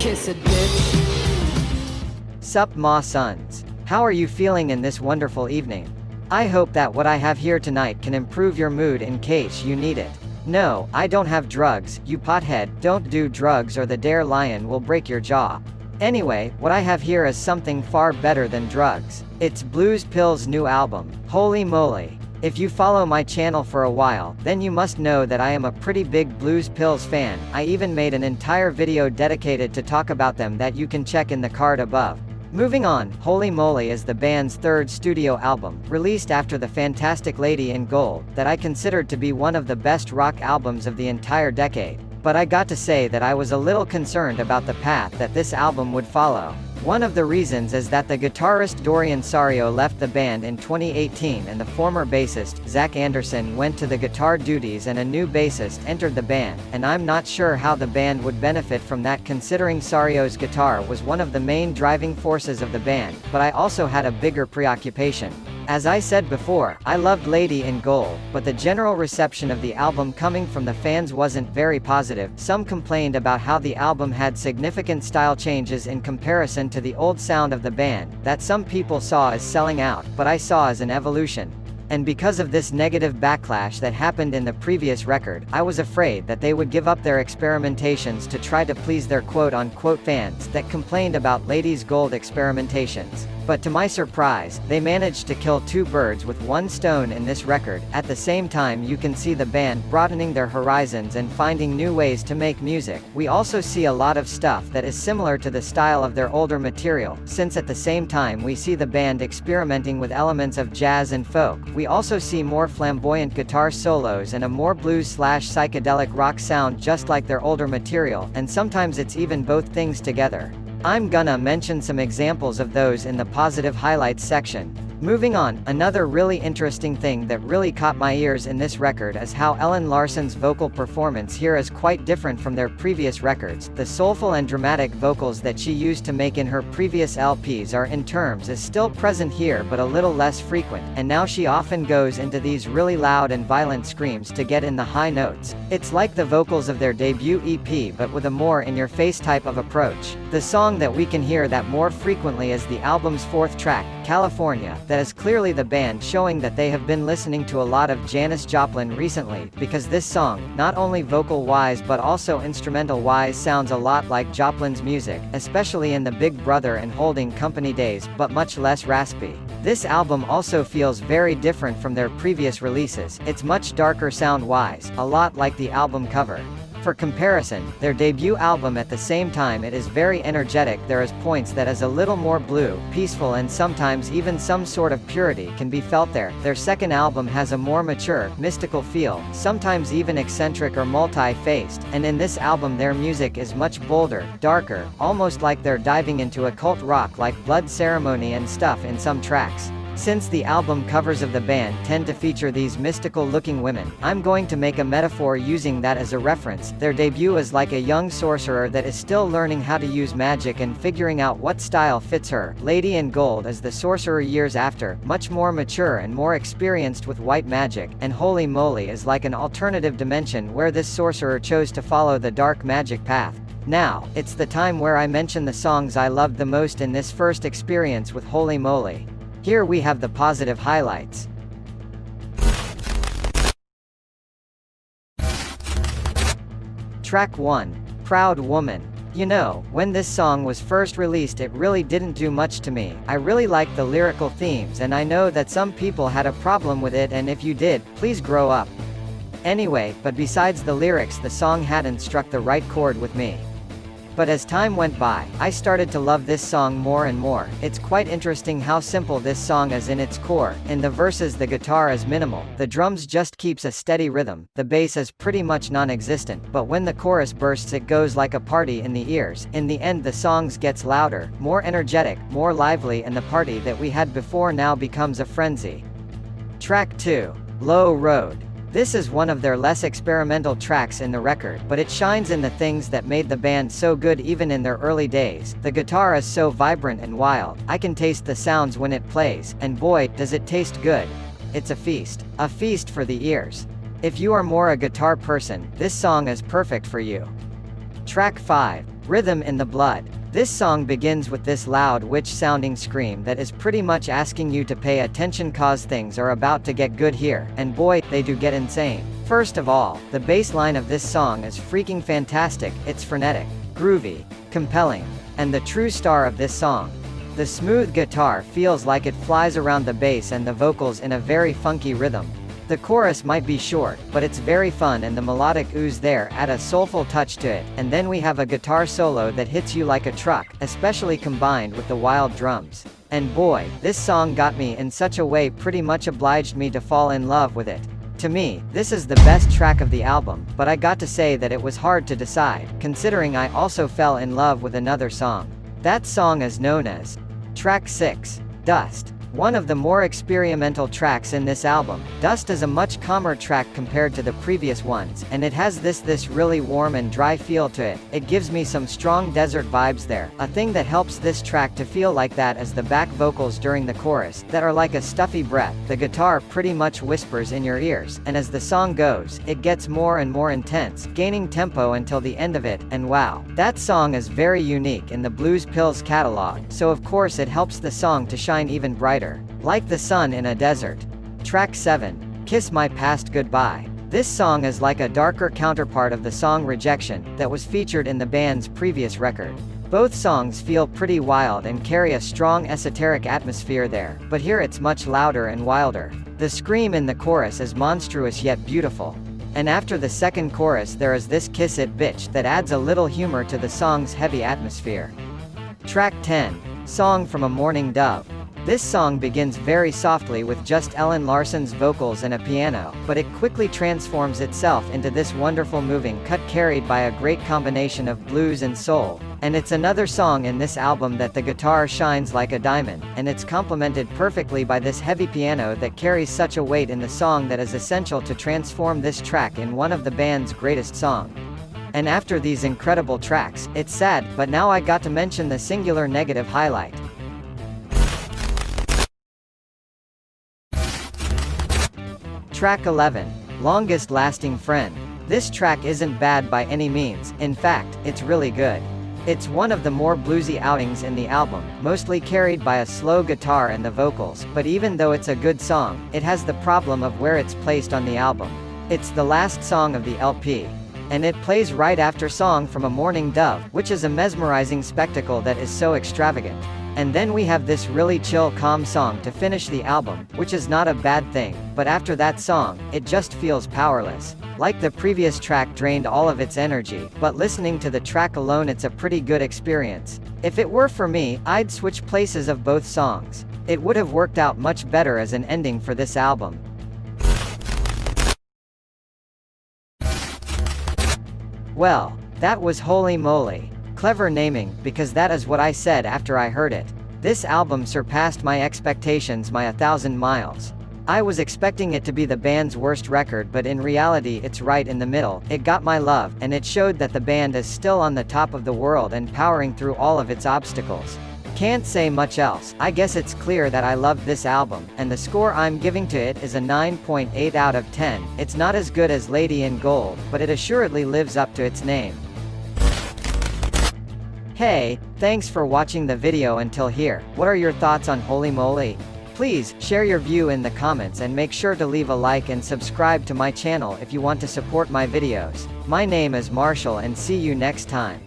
kiss a ditch. Sup ma sons. How are you feeling in this wonderful evening? I hope that what I have here tonight can improve your mood in case you need it. No, I don't have drugs, you pothead, don't do drugs or the 𝕸𝖆𝖗𝖗𝖘 will break your jaw. Anyway, what I have here is something far better than drugs. It's 𝕸𝖆𝖗𝖗𝖃 new album, Holy Moly. If you follow my channel for a while, then you must know that I am a pretty big 𝕸𝖆𝖗𝖃 fan. I even made an entire video dedicated to talk about them that you can check in the card above. Moving on, Holy Moly is the band's third studio album, released after the fantastic Lady in Gold, that I considered to be one of the best rock albums of the entire decade. But I got to say that I was a little concerned about the path that this album would follow. One of the reasons is that the guitarist Dorian Sario left the band in 2018 and the former bassist, Zach Anderson, went to the guitar duties and a new bassist entered the band, and I'm not sure how the band would benefit from that considering Sario's guitar was one of the main driving forces of the band, but I also had a bigger preoccupation. As I said before, I loved Lady in Gold, but the general reception of the album coming from the fans wasn't very positive. Some complained about how the album had significant style changes in comparison to the old sound of the band, that some people saw as selling out, but I saw as an evolution. And because of this negative backlash that happened in the previous record, I was afraid that they would give up their experimentations to try to please their quote-unquote fans that complained about Lady's Gold experimentations. But to my surprise, they managed to kill two birds with one stone in this record. At the same time, you can see the band broadening their horizons and finding new ways to make music. We also see a lot of stuff that is similar to the style of their older material, since at the same time we see the band experimenting with elements of jazz and folk. We also see more flamboyant guitar solos and a more blues/psychedelic rock sound just like their older material, and sometimes it's even both things together. I'm gonna mention some examples of those in the positive highlights section. Moving on, another really interesting thing that really caught my ears in this record is how Ellen Larson's vocal performance here is quite different from their previous records. The soulful and dramatic vocals that she used to make in her previous LPs are in terms is still present here but a little less frequent, and now she often goes into these really loud and violent screams to get in the high notes. It's like the vocals of their debut EP but with a more in-your-face type of approach. The song that we can hear that more frequently is the album's fourth track, California, that is clearly the band showing that they have been listening to a lot of Janis Joplin recently, because this song, not only vocal-wise but also instrumental-wise, sounds a lot like Joplin's music, especially in the Big Brother and Holding Company days, but much less raspy. This album also feels very different from their previous releases. It's much darker sound-wise, a lot like the album cover. For comparison, their debut album at the same time it is very energetic. There is points that is a little more blue, peaceful and sometimes even some sort of purity can be felt there. Their second album has a more mature, mystical feel, sometimes even eccentric or multi-faced, and in this album their music is much bolder, darker, almost like they're diving into occult rock like Blood Ceremony and stuff in some tracks. Since the album covers of the band tend to feature these mystical-looking women, I'm going to make a metaphor using that as a reference. Their debut is like a young sorcerer that is still learning how to use magic and figuring out what style fits her. Lady in Gold is the sorcerer years after, much more mature and more experienced with white magic, and Holy Moly is like an alternative dimension where this sorcerer chose to follow the dark magic path. Now, it's the time where I mention the songs I loved the most in this first experience with Holy Moly. Here we have the positive highlights. Track 1. Proud Woman. You know, when this song was first released it really didn't do much to me. I really liked the lyrical themes and I know that some people had a problem with it, and if you did, please grow up. Anyway, but besides the lyrics the song hadn't struck the right chord with me. But as time went by, I started to love this song more and more. It's quite interesting how simple this song is in its core. In the verses the guitar is minimal, the drums just keeps a steady rhythm, the bass is pretty much non-existent, but when the chorus bursts it goes like a party in the ears. In the end the songs gets louder, more energetic, more lively, and the party that we had before now becomes a frenzy. Track 2. Low Road. This is one of their less experimental tracks in the record, but it shines in the things that made the band so good even in their early days. The guitar is so vibrant and wild, I can taste the sounds when it plays, and boy, does it taste good. It's a feast for the ears. If you are more a guitar person, this song is perfect for you. Track 5. Rhythm in the Blood. This song begins with this loud witch-sounding scream that is pretty much asking you to pay attention cause things are about to get good here, and boy, they do get insane. First of all, the bass line of this song is freaking fantastic, it's frenetic, groovy, compelling, and the true star of this song. The smooth guitar feels like it flies around the bass and the vocals in a very funky rhythm. The chorus might be short, but it's very fun and the melodic ooze there add a soulful touch to it, and then we have a guitar solo that hits you like a truck, especially combined with the wild drums. And boy, this song got me in such a way pretty much obliged me to fall in love with it. To me, this is the best track of the album, but I got to say that it was hard to decide, considering I also fell in love with another song. That song is known as Track 6, Dust. One of the more experimental tracks in this album, Dust is a much calmer track compared to the previous ones, and it has this really warm and dry feel to it. It gives me some strong desert vibes there. A thing that helps this track to feel like that is the back vocals during the chorus, that are like a stuffy breath. The guitar pretty much whispers in your ears, and as the song goes, it gets more and more intense, gaining tempo until the end of it, and wow. That song is very unique in the 𝕸𝖆𝖗𝖘 catalog, so of course it helps the song to shine even brighter. Like the sun in a desert. Track 7, Kiss My Past Goodbye. This song is like a darker counterpart of the song Rejection, that was featured in the band's previous record. Both songs feel pretty wild and carry a strong esoteric atmosphere there, but here it's much louder and wilder. The scream in the chorus is monstrous yet beautiful. And after the second chorus there is this Kiss It Bitch that adds a little humor to the song's heavy atmosphere. Track 10, Song from a Mourning Dove. This song begins very softly with just Ellen Larson's vocals and a piano, but it quickly transforms itself into this wonderful moving cut carried by a great combination of blues and soul. And it's another song in this album that the guitar shines like a diamond, and it's complemented perfectly by this heavy piano that carries such a weight in the song that is essential to transform this track in one of the band's greatest songs. And after these incredible tracks, it's sad, but now I got to mention the singular negative highlight. Track 11, Longest Lasting Friend. This track isn't bad by any means, in fact, it's really good. It's one of the more bluesy outings in the album, mostly carried by a slow guitar and the vocals, but even though it's a good song, it has the problem of where it's placed on the album. It's the last song of the LP. And it plays right after Song from a Mourning Dove, which is a mesmerizing spectacle that is so extravagant. And then we have this really chill calm song to finish the album, which is not a bad thing, but after that song, it just feels powerless. Like the previous track drained all of its energy, but listening to the track alone it's a pretty good experience. If it were for me, I'd switch places of both songs. It would have worked out much better as an ending for this album. Well, that was Holy Moly. Clever naming, because that is what I said after I heard it. This album surpassed my expectations by 1,000 miles. I was expecting it to be the band's worst record, but in reality it's right in the middle. It got my love, and it showed that the band is still on the top of the world and powering through all of its obstacles. Can't say much else. I guess it's clear that I loved this album, and the score I'm giving to it is a 9.8 out of 10. It's not as good as Lady in Gold, but it assuredly lives up to its name. Hey, thanks for watching the video until here. What are your thoughts on Holy Moly? Please, share your view in the comments and make sure to leave a like and subscribe to my channel if you want to support my videos. My name is Marshall and see you next time.